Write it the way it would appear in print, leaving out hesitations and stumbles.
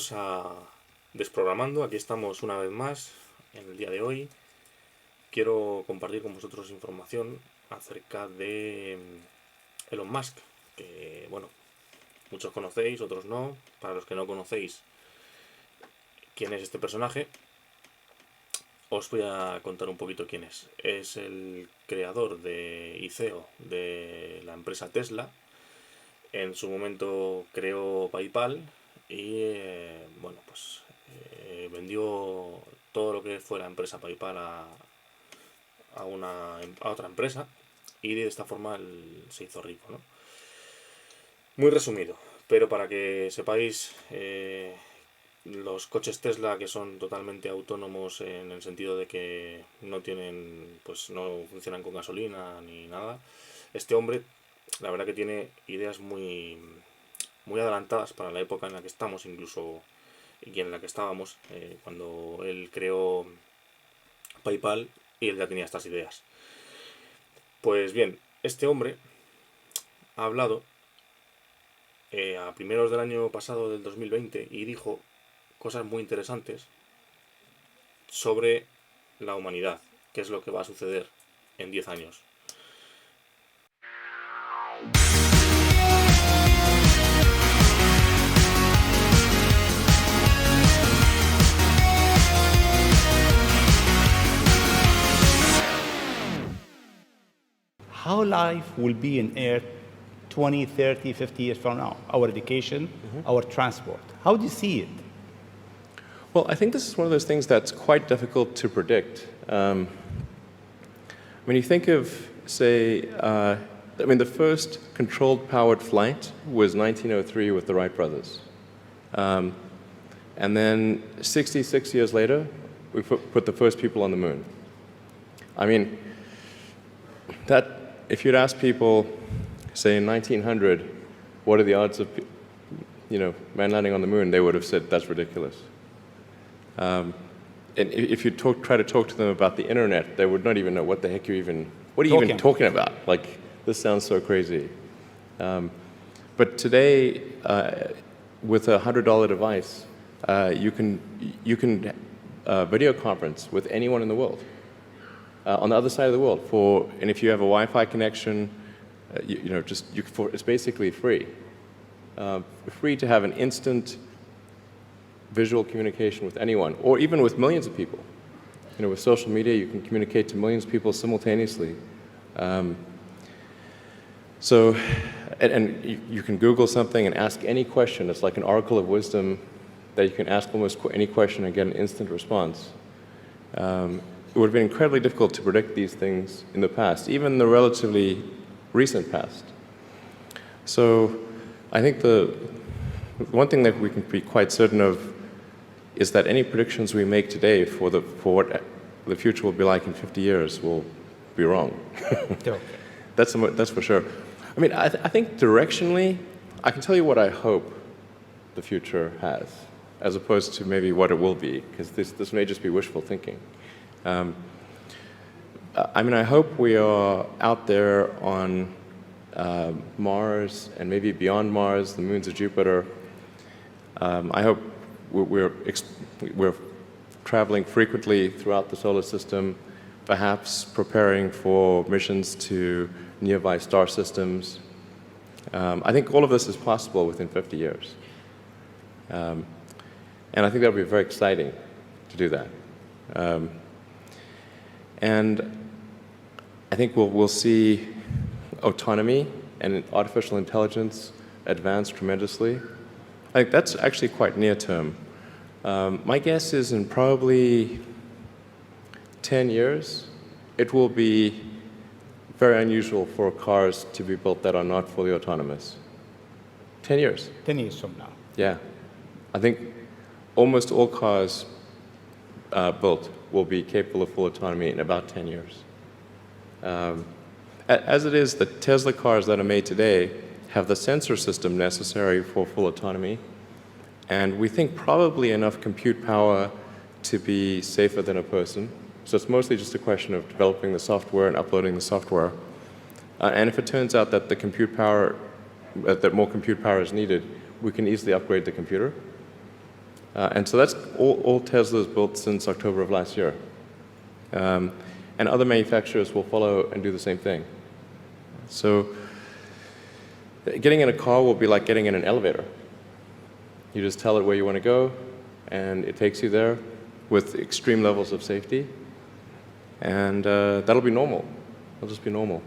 Bienvenidos a Desprogramando. Aquí estamos una vez más en el día de hoy. Quiero compartir con vosotros información acerca de Elon Musk, que bueno, muchos conocéis, otros no. Para los que no conocéis quién es este personaje, os voy a contar un poquito quién es. Es el creador y CEO de la empresa Tesla. En su momento creó PayPal y vendió todo lo que fue la empresa PayPal a otra empresa, y de esta forma se hizo rico, ¿no? Muy resumido, pero para que sepáis, los coches Tesla, que son totalmente autónomos en el sentido de que no funcionan con gasolina ni nada, este hombre, la verdad que tiene ideas muy, muy adelantadas para la época en la que estamos, incluso, y en la que estábamos, cuando él creó PayPal, y él ya tenía estas ideas. Pues bien, este hombre ha hablado a primeros del año pasado, del 2020, y dijo cosas muy interesantes sobre la humanidad, qué es lo que va a suceder en 10 años. How life will be in Earth 20, 30, 50 years from now, our education, our transport. How do you see it? Well, I think this is one of those things that's quite difficult to predict. When you think of, say, the first controlled powered flight was 1903 with the Wright brothers. And then 66 years later, we put the first people on the moon. I mean, if you'd ask people, say in 1900, what are the odds of, man landing on the moon, they would have said that's ridiculous. And if you try to talk to them about the internet, they would not even know what the heck what are you even talking about? Like, this sounds so crazy. But today, with a $100 device, you can video conference with anyone in the world. On the other side of the world, and if you have a Wi-Fi connection, it's basically free. Free to have an instant visual communication with anyone, or even with millions of people. With social media, you can communicate to millions of people simultaneously. You can Google something and ask any question. It's like an oracle of wisdom that you can ask almost any question and get an instant response. It would have been incredibly difficult to predict these things in the past, even the relatively recent past. So I think the one thing that we can be quite certain of is that any predictions we make today for what the future will be like in 50 years will be wrong. That's for sure. I mean, I think directionally, I can tell you what I hope the future has, as opposed to maybe what it will be, because this may just be wishful thinking. I hope we are out there on Mars and maybe beyond Mars, the moons of Jupiter. I hope we're traveling frequently throughout the solar system, perhaps preparing for missions to nearby star systems. I think all of this is possible within 50 years. And I think that would be very exciting to do that. And I think we'll see autonomy and artificial intelligence advance tremendously. I think that's actually quite near term. My guess is in probably 10 years, it will be very unusual for cars to be built that are not fully autonomous. 10 years. 10 years from now. Yeah. I think almost all cars built will be capable of full autonomy in about 10 years. As it is, the Tesla cars that are made today have the sensor system necessary for full autonomy, and we think probably enough compute power to be safer than a person. So it's mostly just a question of developing the software and uploading the software. And if it turns out that that more compute power is needed, we can easily upgrade the computer. And so that's all Tesla's built since October of last year. And other manufacturers will follow and do the same thing. So getting in a car will be like getting in an elevator. You just tell it where you want to go, and it takes you there with extreme levels of safety. And that'll be normal. It'll just be normal.